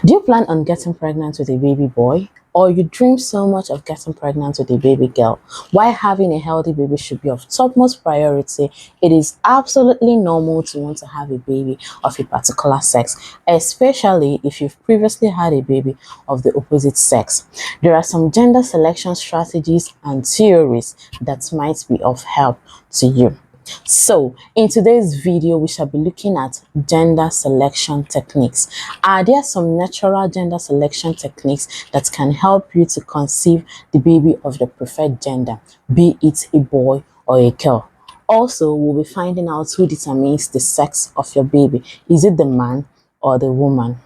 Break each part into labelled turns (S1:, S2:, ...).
S1: Do you plan on getting pregnant with a baby boy? Or you dream so much of getting pregnant with a baby girl? While having a healthy baby should be of topmost priority, it is absolutely normal to want to have a baby of a particular sex, especially if you've previously had a baby of the opposite sex. There are some gender selection strategies and theories that might be of help to you. So in today's video, we shall be looking at gender selection techniques. Are there some natural gender selection techniques that can help you to conceive the baby of the preferred gender, be it a boy or a girl? Also, we'll be finding out who determines the sex of your baby. Is it the man or the woman?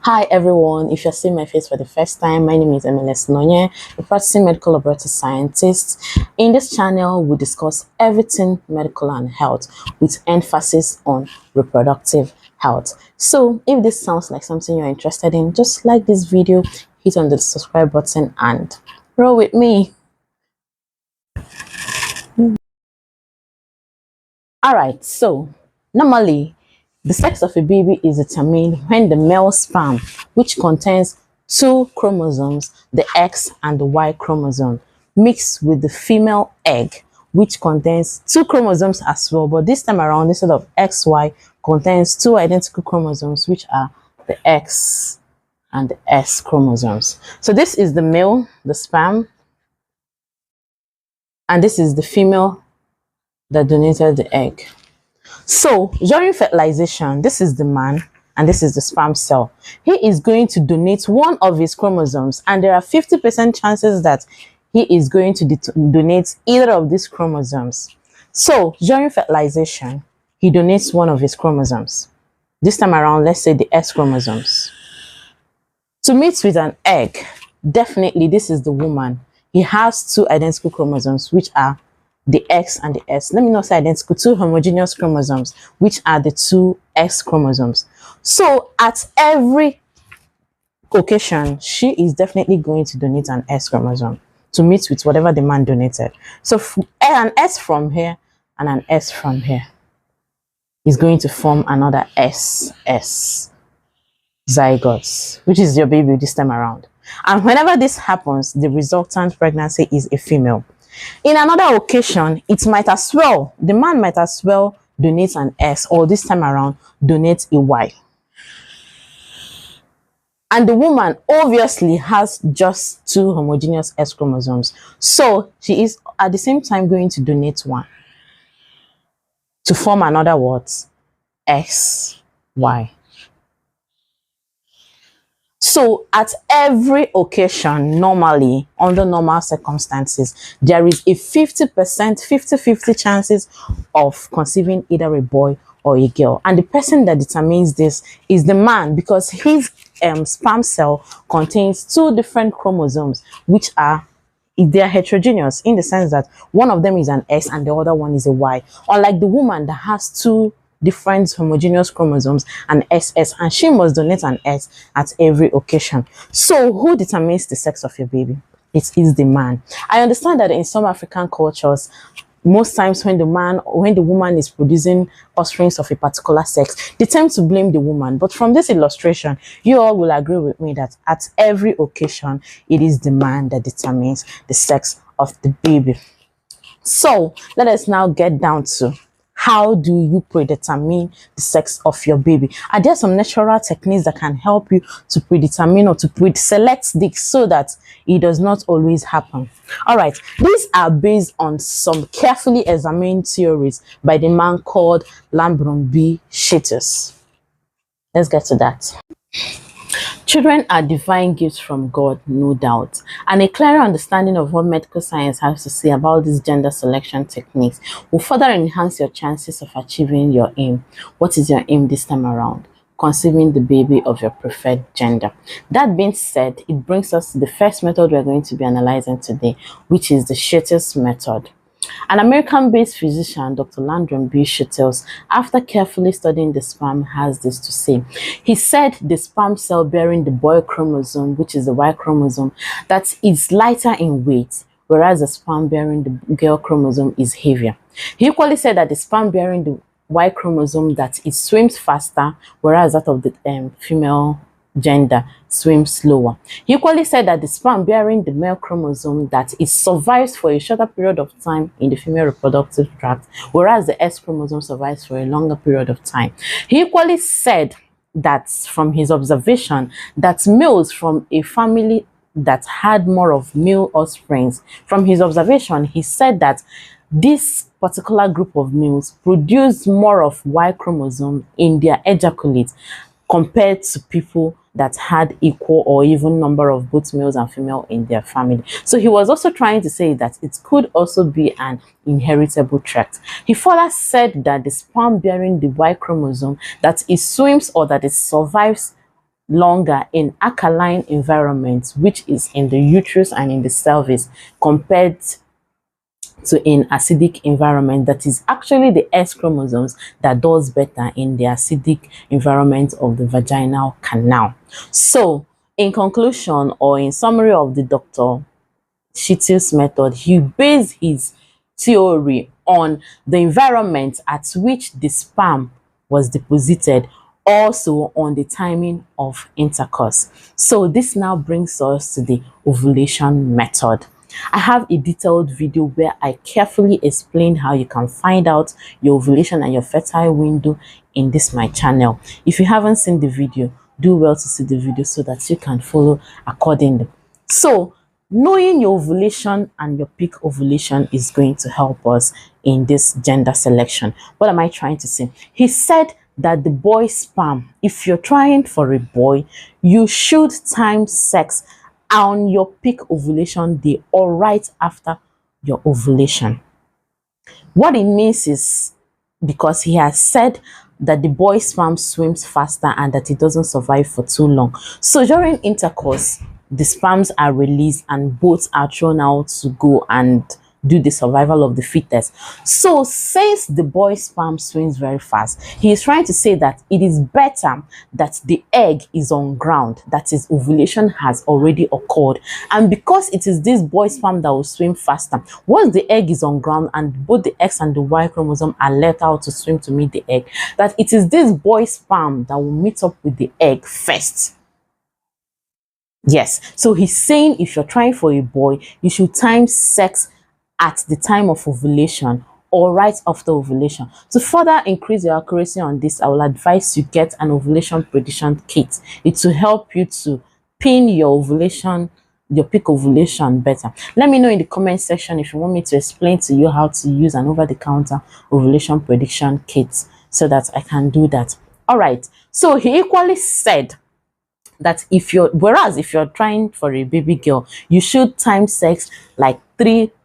S1: Hi everyone, if you're seeing my face for the first time, my name is MLS Nonye, a practicing medical laboratory scientist. In this channel, we discuss everything medical and health with emphasis on reproductive health. So if this sounds like something you're interested in, just like this video, hit on the subscribe button and roll with me. Alright, so normally the sex of a baby is determined when the male sperm, which contains two chromosomes, the X and the Y chromosome, mixed with the female egg, which contains two chromosomes as well, but this time around, instead of XY, contains two identical chromosomes, which are the X and the S chromosomes. So this is the male, the sperm, and this is the female that donated the egg. So during fertilization, this is the man and this is the sperm cell. He is going to donate one of his chromosomes, and there are 50% chances that he is going to donate either of these chromosomes. So during fertilization, he donates one of his chromosomes. This time around, let's say the S chromosomes. To meet with an egg, definitely this is the woman. He has two identical chromosomes, which are the X and the S. Let me not say identical, two homogeneous chromosomes, which are the two X chromosomes. So at every occasion, she is definitely going to donate an S chromosome to meet with whatever the man donated. So an S from here and an S from here is going to form another SS zygotes, which is your baby this time around. And whenever this happens, the resultant pregnancy is a female. In another occasion, it might as well, the man might as well donate an S, or this time around, donate a Y. And the woman obviously has just two homogeneous S chromosomes. So she is at the same time going to donate one to form another what? X, Y. So at every occasion, normally, under normal circumstances, there is a 50% chances of conceiving either a boy or a girl. And the person that determines this is the man, because his sperm cell contains two different chromosomes, which are they're heterogeneous in the sense that one of them is an S and the other one is a Y. Unlike the woman that has two different homogeneous chromosomes and SS, and she must donate an S at every occasion. So who determines the sex of your baby? It is the man. I understand that in some African cultures, most times when the woman is producing offsprings of a particular sex, they tend to blame the woman. But from this illustration, you all will agree with me that at every occasion, it is the man that determines the sex of the baby. So let us now get down to how do you predetermine the sex of your baby? Are there some natural techniques that can help you to predetermine or to select this so that it does not always happen? All right, these are based on some carefully examined theories by the man called Lambron B. Shettles. Let's get to that. Children are divine gifts from God, no doubt, and a clearer understanding of what medical science has to say about these gender selection techniques will further enhance your chances of achieving your aim. What is your aim this time around? Conceiving the baby of your preferred gender. That being said, it brings us to the first method we're going to be analyzing today, which is the Shettles Method. An American-based physician, Dr. Landron B. Shettles, after carefully studying the sperm, has this to say. He said the sperm cell bearing the boy chromosome, which is the Y chromosome, that is lighter in weight, whereas the sperm bearing the girl chromosome is heavier. He equally said that the sperm bearing the Y chromosome, that it swims faster, whereas that of the female gender swim slower. He equally said that the sperm bearing the male chromosome that it survives for a shorter period of time in the female reproductive tract, whereas the X chromosome survives for a longer period of time. He equally said that from his observation that males from a family that had more of male offsprings, from his observation, he said that this particular group of males produce more of Y chromosome in their ejaculate compared to people that had equal or even number of both males and female in their family. So he was also trying to say that it could also be an inheritable trait. He further said that the sperm bearing the Y chromosome that it swims or that it survives longer in alkaline environments, which is in the uterus and in the cervix, compared to in acidic environment, that is actually the S chromosomes that does better in the acidic environment of the vaginal canal. So in conclusion, or in summary of the Dr. Shettles method, he based his theory on the environment at which the sperm was deposited, also on the timing of intercourse. So this now brings us to the ovulation method. I have a detailed video where I carefully explain how you can find out your ovulation and your fertile window in this my channel. If you haven't seen the video, do well to see the video so that you can follow accordingly. So knowing your ovulation and your peak ovulation is going to help us in this gender selection. What am I trying to say? He said that the boy sperm, if you're trying for a boy, you should time sex on your peak ovulation day or right after your ovulation. What it means is, because he has said that the boy sperm swims faster and that it doesn't survive for too long. So during intercourse, the sperms are released and both are thrown out to go and do the survival of the fittest. So since the boy sperm swims very fast, he is trying to say that it is better that the egg is on ground, that is, ovulation has already occurred. And because it is this boy sperm that will swim faster, once the egg is on ground and both the X and the Y chromosome are let out to swim to meet the egg, that it is this boy sperm that will meet up with the egg first. Yes, so he's saying if you're trying for a boy, you should time sex at the time of ovulation or right after ovulation. To further increase your accuracy on this, I will advise you get an ovulation prediction kit. It will help you to pin your ovulation, your peak ovulation better. Let me know in the comment section if you want me to explain to you how to use an over-the-counter ovulation prediction kit so that I can do that. All right, so he equally said that if you're trying for a baby girl, you should time sex like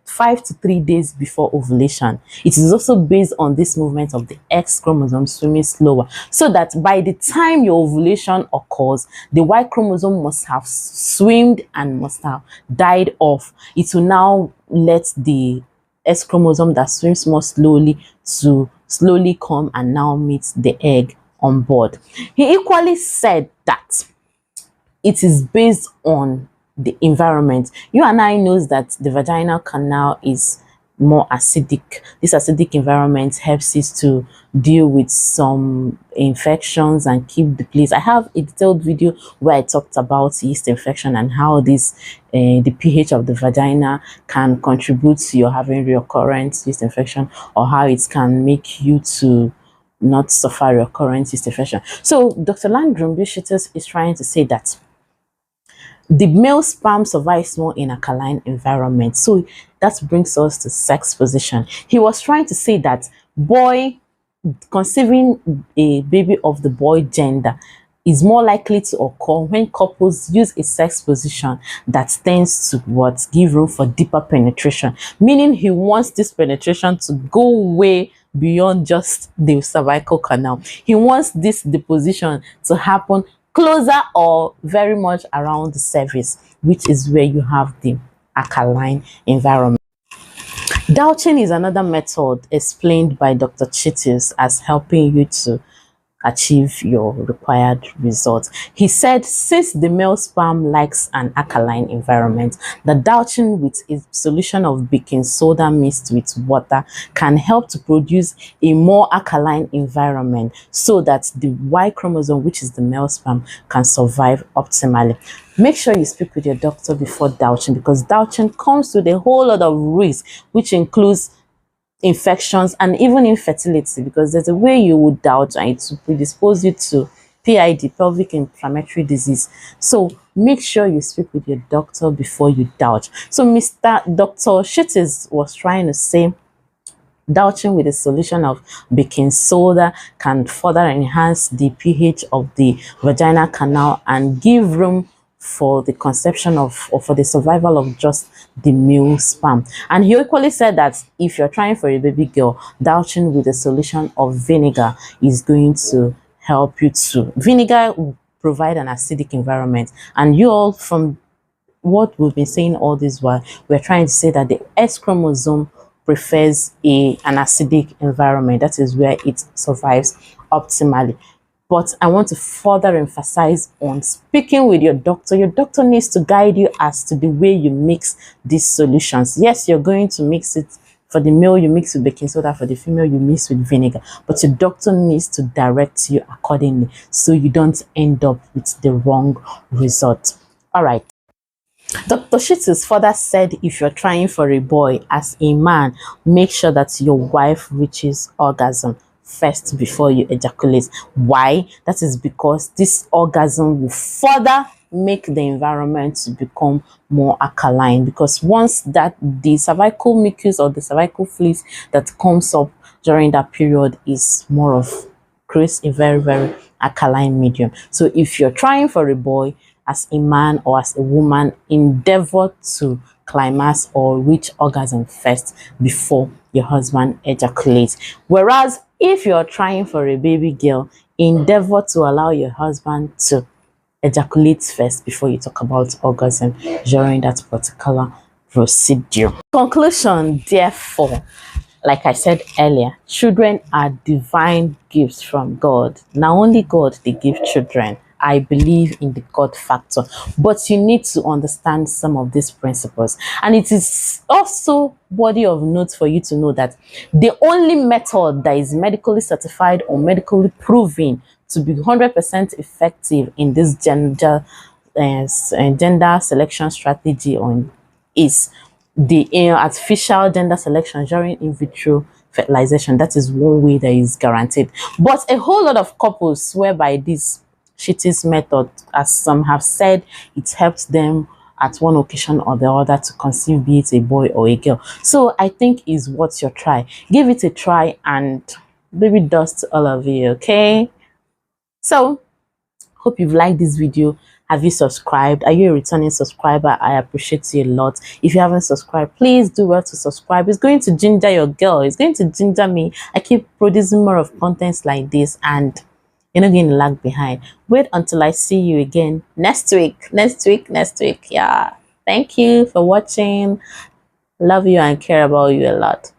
S1: 5 to 3 days before ovulation. It is also based on this movement of the X chromosome swimming slower, so that by the time your ovulation occurs, the Y chromosome must have swimmed and must have died off. It will now let the S chromosome that swims more slowly to slowly come and now meet the egg on board. He equally said that it is based on the environment. You and I knows that the vaginal canal is more acidic. This acidic environment helps us to deal with some infections and keep the place. I have a detailed video where I talked about yeast infection and how this the pH of the vagina can contribute to your having recurrent yeast infection, or how it can make you to not suffer recurrent yeast infection. So Dr. Landrum Shettles is trying to say that the male sperm survives more in alkaline environment. So that brings us to sex position. He was trying to say that conceiving a baby of the boy gender is more likely to occur when couples use a sex position that tends to give room for deeper penetration, meaning he wants this penetration to go way beyond just the cervical canal. He wants this deposition to happen closer or very much around the cervix, which is where you have the alkaline environment. Douching is another method explained by Dr. Shettles as helping you to achieve your required results. He said, since the male sperm likes an alkaline environment, the douching with a solution of baking soda mixed with water can help to produce a more alkaline environment so that the Y chromosome, which is the male sperm, can survive optimally. Make sure you speak with your doctor before douching, because douching comes with a whole lot of risk, which includes infections and even infertility, because there's a way you would doubt and it will predispose you to PID, pelvic inflammatory disease. So make sure you speak with your doctor before you doubt. So Dr. Shettles was trying to say douching with a solution of baking soda can further enhance the pH of the vaginal canal and give room for the conception of, or for the survival of just the male sperm. And he equally said that if you're trying for a baby girl, douching with a solution of vinegar is going to help you too. Vinegar will provide an acidic environment, and you all, from what we've been saying all this while, we're trying to say that the X chromosome prefers an acidic environment. That is where it survives optimally. But I want to further emphasize on speaking with your doctor. Your doctor needs to guide you as to the way you mix these solutions. Yes, you're going to mix it. For the male, you mix with baking soda. For the female, you mix with vinegar. But your doctor needs to direct you accordingly so you don't end up with the wrong result. All right. Dr. Shettles further said, if you're trying for a boy, as a man, make sure that your wife reaches orgasm first before you ejaculate. Why? That is because this orgasm will further make the environment to become more alkaline, because once that the cervical mucus or the cervical fluid that comes up during that period is more of creates a very, very alkaline medium. So if you're trying for a boy, as a man or as a woman, endeavor to climax or reach orgasm first before your husband ejaculates. Whereas if you're trying for a baby girl, endeavor to allow your husband to ejaculate first before you talk about orgasm during that particular procedure. Conclusion, therefore, like I said earlier, children are divine gifts from God. Now only God they give children. I believe in the God factor, but you need to understand some of these principles. And it is also worthy of note for you to know that the only method that is medically certified or medically proven to be 100% effective in this gender selection strategy is the artificial gender selection during in vitro fertilization. That is one way that is guaranteed. But a whole lot of couples swear by this Shettles method, as some have said it helps them at one occasion or the other to conceive, be it a boy or a girl. So I think is worth your try. Give it a try, and baby dust to all of you. Okay, so hope you've liked this video. Have you subscribed? Are you a returning subscriber? I appreciate you a lot. If you haven't subscribed, please do well to subscribe. It's going to ginger your girl. It's going to ginger me. I keep producing more of contents like this, and you're not going to lag behind. Wait until I see you again next week. Yeah. Thank you for watching. Love you and care about you a lot.